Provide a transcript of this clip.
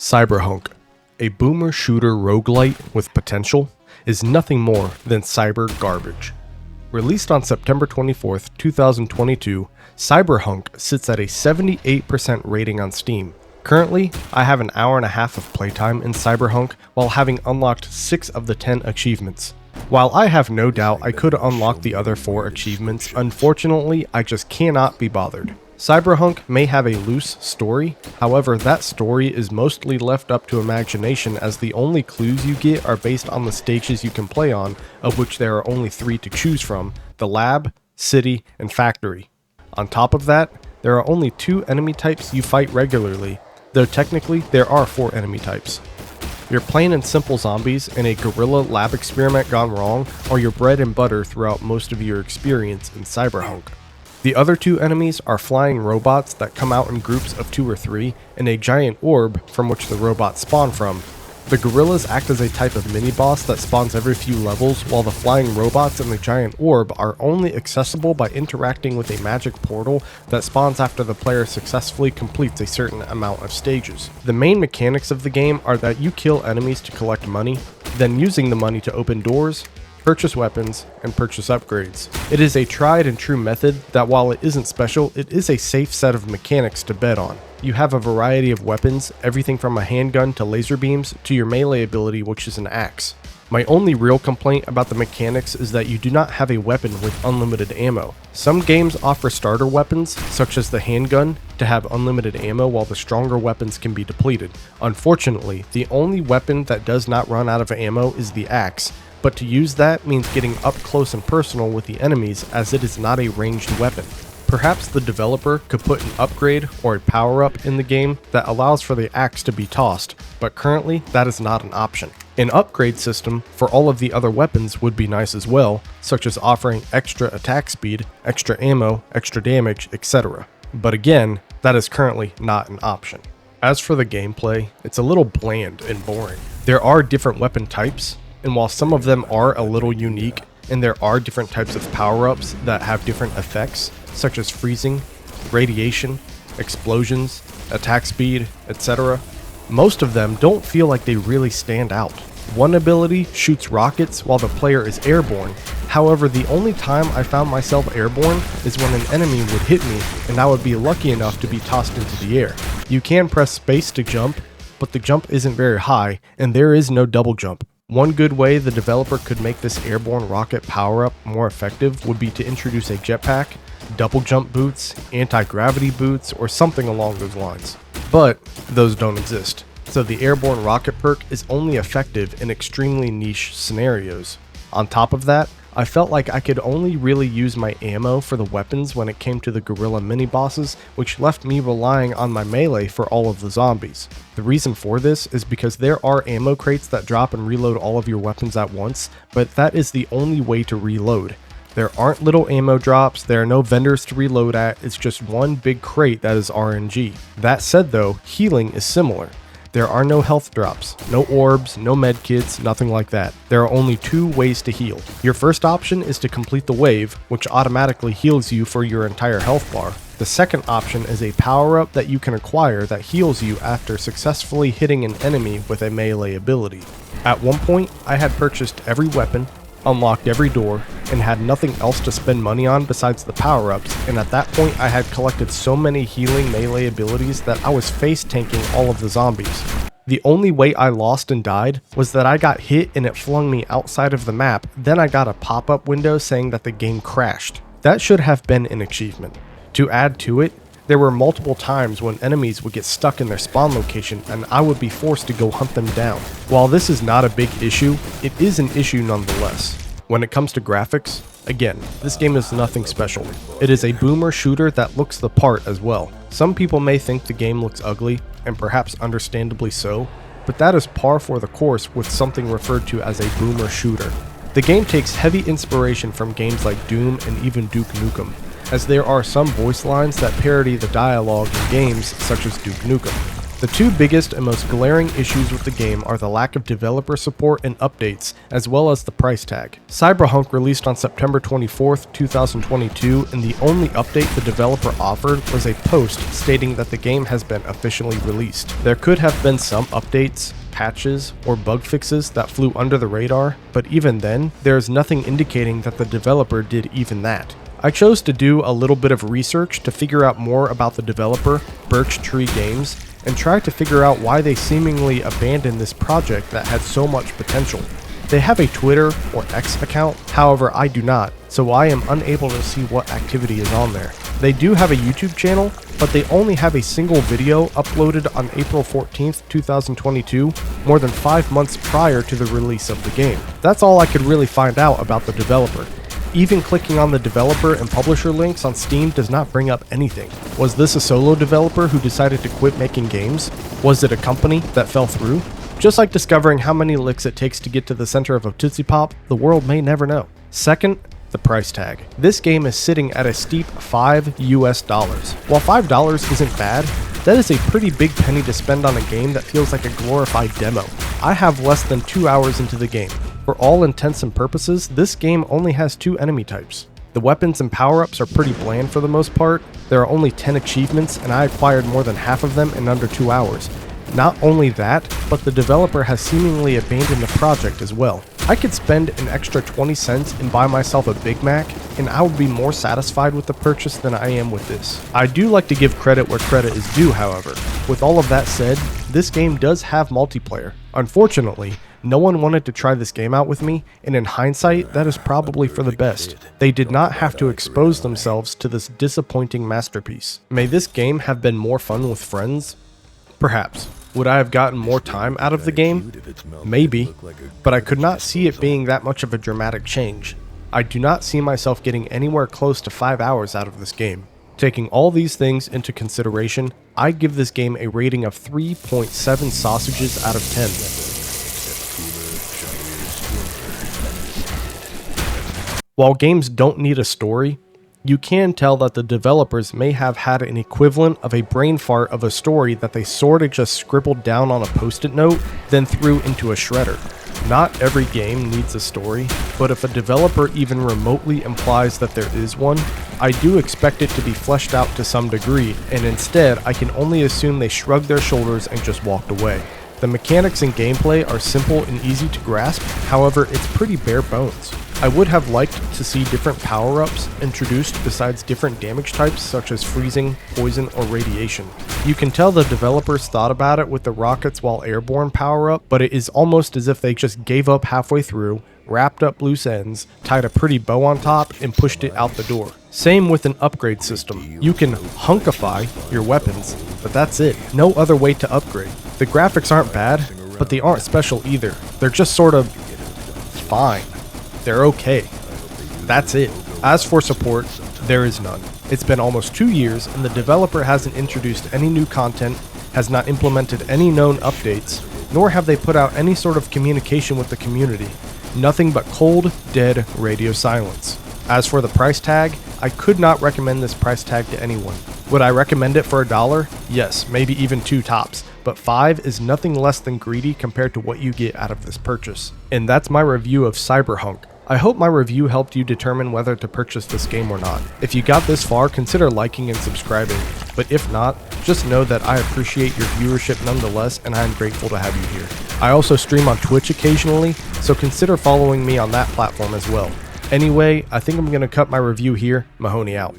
Cyberhunk, a boomer shooter roguelite with potential, is nothing more than cyber garbage. Released on September 24th, 2022, Cyberhunk sits at a 78% rating on Steam. Currently, I have an hour and a half of playtime in Cyberhunk while having unlocked 6 of the 10 achievements. While I have no doubt I could unlock the other 4 achievements, unfortunately I just cannot be bothered. Cyberhunk may have a loose story, however that story is mostly left up to imagination as the only clues you get are based on the stages you can play on, of which there are only 3 to choose from: the lab, city, and factory. On top of that, there are only 2 enemy types you fight regularly, though technically there are 4 enemy types. Your plain and simple zombies in a guerrilla lab experiment gone wrong are your bread and butter throughout most of your experience in Cyberhunk. The other 2 enemies are flying robots that come out in groups of 2 or 3, and a giant orb from which the robots spawn from. The gorillas act as a type of mini-boss that spawns every few levels, while the flying robots and the giant orb are only accessible by interacting with a magic portal that spawns after the player successfully completes a certain amount of stages. The main mechanics of the game are that you kill enemies to collect money, then using the money to open doors, purchase weapons, and purchase upgrades. It is a tried and true method that, while it isn't special, it is a safe set of mechanics to bet on. You have a variety of weapons, everything from a handgun to laser beams to your melee ability, which is an axe. My only real complaint about the mechanics is that you do not have a weapon with unlimited ammo. Some games offer starter weapons, such as the handgun, to have unlimited ammo while the stronger weapons can be depleted. Unfortunately, the only weapon that does not run out of ammo is the axe, but to use that means getting up close and personal with the enemies, as it is not a ranged weapon. Perhaps the developer could put an upgrade or a power-up in the game that allows for the axe to be tossed, but currently that is not an option. An upgrade system for all of the other weapons would be nice as well, such as offering extra attack speed, extra ammo, extra damage, etc. But again, that is currently not an option. As for the gameplay, it's a little bland and boring. There are different weapon types, and while some of them are a little unique, and there are different types of power-ups that have different effects, such as freezing, radiation, explosions, attack speed, etc., most of them don't feel like they really stand out. One ability shoots rockets while the player is airborne. However, the only time I found myself airborne is when an enemy would hit me and I would be lucky enough to be tossed into the air. You can press space to jump, but the jump isn't very high and there is no double jump. One good way the developer could make this airborne rocket power-up more effective would be to introduce a jetpack, double jump boots, anti-gravity boots, or something along those lines. But those don't exist, so the airborne rocket perk is only effective in extremely niche scenarios. On top of that, I felt like I could only really use my ammo for the weapons when it came to the gorilla mini-bosses, which left me relying on my melee for all of the zombies. The reason for this is because there are ammo crates that drop and reload all of your weapons at once, but that is the only way to reload. There aren't little ammo drops, there are no vendors to reload at, it's just one big crate that is RNG. That said though, healing is similar. There are no health drops, no orbs, no medkits, nothing like that. There are only 2 ways to heal. Your first option is to complete the wave, which automatically heals you for your entire health bar. The second option is a power-up that you can acquire that heals you after successfully hitting an enemy with a melee ability. At one point, I had purchased every weapon, unlocked every door, and had nothing else to spend money on besides the power-ups, and at that point I had collected so many healing melee abilities that I was face tanking all of the zombies. The only way I lost and died was that I got hit and it flung me outside of the map, then I got a pop-up window saying that the game crashed. That should have been an achievement. To add to it, there were multiple times when enemies would get stuck in their spawn location and I would be forced to go hunt them down. While this is not a big issue, it is an issue nonetheless. When it comes to graphics, again, this game is nothing special. It is a boomer shooter that looks the part as well. Some people may think the game looks ugly, and perhaps understandably so, but that is par for the course with something referred to as a boomer shooter. The game takes heavy inspiration from games like Doom and even Duke Nukem, as there are some voice lines that parody the dialogue in games such as Duke Nukem. The two biggest and most glaring issues with the game are the lack of developer support and updates, as well as the price tag. Cyberhunk released on September 24th, 2022, and the only update the developer offered was a post stating that the game has been officially released. There could have been some updates, patches, or bug fixes that flew under the radar, but even then, there is nothing indicating that the developer did even that. I chose to do a little bit of research to figure out more about the developer, Birch Tree Games, and try to figure out why they seemingly abandoned this project that had so much potential. They have a Twitter or X account, however I do not, so I am unable to see what activity is on there. They do have a YouTube channel, but they only have a single video uploaded on April 14th, 2022, more than 5 months prior to the release of the game. That's all I could really find out about the developer. Even clicking on the developer and publisher links on Steam does not bring up anything. Was this a solo developer who decided to quit making games? Was it a company that fell through? Just like discovering how many licks it takes to get to the center of a Tootsie Pop, the world may never know. Second, the price tag. This game is sitting at a steep $5 US. While $5 isn't bad, that is a pretty big penny to spend on a game that feels like a glorified demo. I have less than 2 hours into the game. For all intents and purposes, this game only has 2 enemy types. The weapons and power-ups are pretty bland for the most part. There are only 10 achievements, and I acquired more than half of them in under 2 hours. Not only that, but the developer has seemingly abandoned the project as well. I could spend an extra 20 cents and buy myself a Big Mac, and I would be more satisfied with the purchase than I am with this. I do like to give credit where credit is due, however. With all of that said, this game does have multiplayer. Unfortunately, no one wanted to try this game out with me, and in hindsight, that is probably for the best. They did not have to expose themselves to this disappointing masterpiece. May this game have been more fun with friends? Perhaps. Would I have gotten more time out of the game? Maybe, but I could not see it being that much of a dramatic change. I do not see myself getting anywhere close to 5 hours out of this game. Taking all these things into consideration, I give this game a rating of 3.7 sausages out of 10. While games don't need a story, you can tell that the developers may have had an equivalent of a brain fart of a story that they sorta just scribbled down on a post-it note, then threw into a shredder. Not every game needs a story, but if a developer even remotely implies that there is one, I do expect it to be fleshed out to some degree, and instead I can only assume they shrugged their shoulders and just walked away. The mechanics and gameplay are simple and easy to grasp, however it's pretty bare bones. I would have liked to see different power-ups introduced besides different damage types such as freezing, poison, or radiation. You can tell the developers thought about it with the rockets while airborne power-up, but it is almost as if they just gave up halfway through, wrapped up loose ends, tied a pretty bow on top, and pushed it out the door. Same with an upgrade system. You can hunkify your weapons, but that's it. No other way to upgrade. The graphics aren't bad, but they aren't special either. They're just sort of fine. They're okay. That's it. As for support, there is none. It's been almost 2 years and the developer hasn't introduced any new content, has not implemented any known updates, nor have they put out any sort of communication with the community. Nothing but cold, dead radio silence. As for the price tag, I could not recommend this price tag to anyone. Would I recommend it for $1? Yes, maybe even 2 tops, but 5 is nothing less than greedy compared to what you get out of this purchase. And that's my review of Cyberhunk. I hope my review helped you determine whether to purchase this game or not. If you got this far, consider liking and subscribing, but if not, just know that I appreciate your viewership nonetheless and I am grateful to have you here. I also stream on Twitch occasionally, so consider following me on that platform as well. Anyway, I think I'm going to cut my review here. Mahoney out.